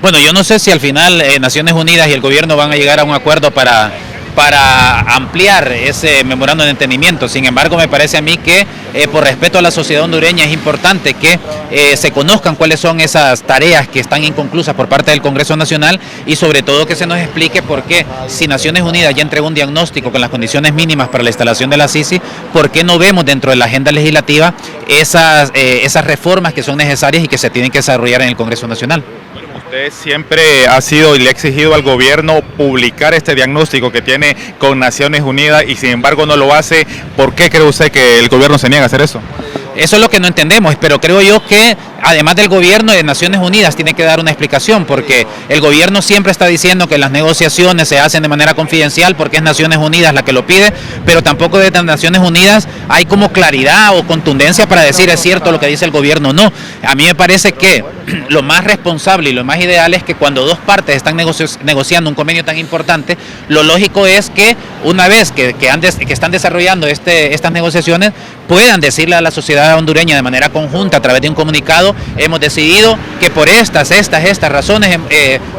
Bueno, yo no sé si al final Naciones Unidas y el gobierno van a llegar a un acuerdo para ampliar ese memorando de entendimiento. Sin embargo, me parece a mí que por respeto a la sociedad hondureña es importante que se conozcan cuáles son esas tareas que están inconclusas por parte del Congreso Nacional y sobre todo que se nos explique por qué, si Naciones Unidas ya entregó un diagnóstico con las condiciones mínimas para la instalación de la Sisi, por qué no vemos dentro de la agenda legislativa esas reformas que son necesarias y que se tienen que desarrollar en el Congreso Nacional. Usted siempre ha sido y le ha exigido al gobierno publicar este diagnóstico que tiene con Naciones Unidas y sin embargo no lo hace. ¿Por qué cree usted que el gobierno se niega a hacer eso? Eso es lo que no entendemos, pero creo yo que además del gobierno de Naciones Unidas tiene que dar una explicación, porque el gobierno siempre está diciendo que las negociaciones se hacen de manera confidencial porque es Naciones Unidas la que lo pide, pero tampoco de Naciones Unidas hay como claridad o contundencia para decir es cierto lo que dice el gobierno o no. A mí me parece que lo más responsable y lo más ideal es que cuando dos partes están negociando un convenio tan importante, lo lógico es que una vez que están desarrollando estas negociaciones, puedan decirle a la sociedad hondureña de manera conjunta a través de un comunicado: hemos decidido que por estas razones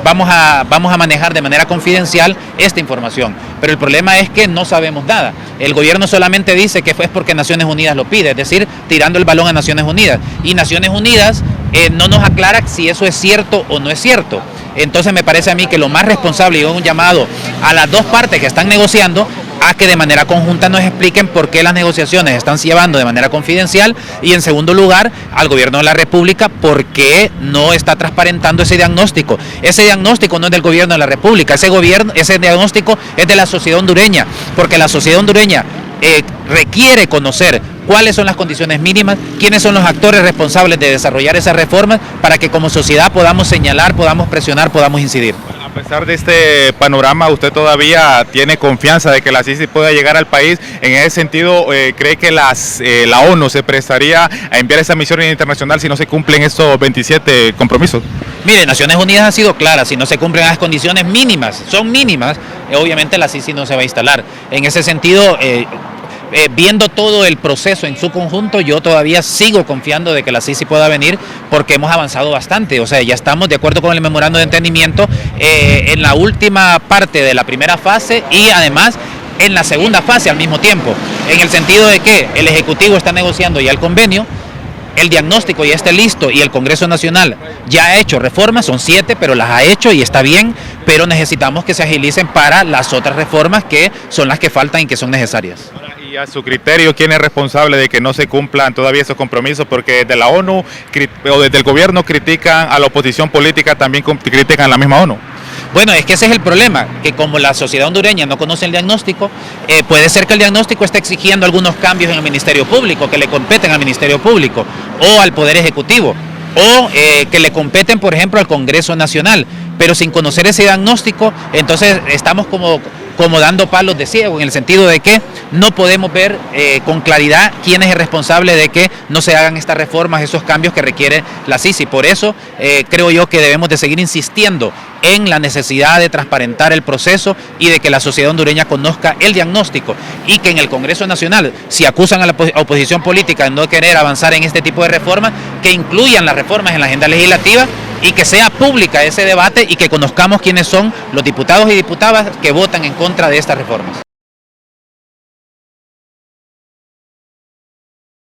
vamos a manejar de manera confidencial esta información. Pero el problema es que no sabemos nada. El gobierno solamente dice que fue porque Naciones Unidas lo pide, es decir, tirando el balón a Naciones Unidas. Y Naciones Unidas no nos aclara si eso es cierto o no es cierto. Entonces me parece a mí que lo más responsable y un llamado a las dos partes que están negociando a que de manera conjunta nos expliquen por qué las negociaciones están llevando de manera confidencial y en segundo lugar al gobierno de la República por qué no está transparentando ese diagnóstico. Ese diagnóstico no es del gobierno de la República, ese diagnóstico es de la sociedad hondureña, porque la sociedad hondureña requiere conocer cuáles son las condiciones mínimas, quiénes son los actores responsables de desarrollar esas reformas para que como sociedad podamos señalar, podamos presionar, podamos incidir. A pesar de este panorama, ¿usted todavía tiene confianza de que la Sisi pueda llegar al país? En ese sentido, ¿cree que la ONU se prestaría a enviar esa misión internacional si no se cumplen estos 27 compromisos? Mire, Naciones Unidas ha sido clara: si no se cumplen las condiciones mínimas, son mínimas, obviamente la Sisi no se va a instalar. En ese sentido, viendo todo el proceso en su conjunto, yo todavía sigo confiando de que la Sisi pueda venir porque hemos avanzado bastante. O sea, ya estamos de acuerdo con el memorando de entendimiento en la última parte de la primera fase y además en la segunda fase al mismo tiempo, en el sentido de que el Ejecutivo está negociando ya el convenio, el diagnóstico ya está listo y el Congreso Nacional ya ha hecho reformas, son 7, pero las ha hecho y está bien, pero necesitamos que se agilicen para las otras reformas que son las que faltan y que son necesarias. Y a su criterio, ¿quién es responsable de que no se cumplan todavía esos compromisos? Porque desde la ONU o desde el gobierno critican a la oposición política, también critican a la misma ONU. Bueno, es que ese es el problema, que como la sociedad hondureña no conoce el diagnóstico, puede ser que el diagnóstico esté exigiendo algunos cambios en el Ministerio Público, que le competen al Ministerio Público o al Poder Ejecutivo, o que le competen, por ejemplo, al Congreso Nacional, pero sin conocer ese diagnóstico, entonces estamos como dando palos de ciego, en el sentido de que no podemos ver con claridad quién es el responsable de que no se hagan estas reformas, esos cambios que requiere la Sisi. Por eso creo yo que debemos de seguir insistiendo en la necesidad de transparentar el proceso y de que la sociedad hondureña conozca el diagnóstico y que en el Congreso Nacional, si acusan a la oposición política de no querer avanzar en este tipo de reformas, que incluyan las reformas en la agenda legislativa y que sea pública ese debate y que conozcamos quiénes son los diputados y diputadas que votan en contra de estas reformas.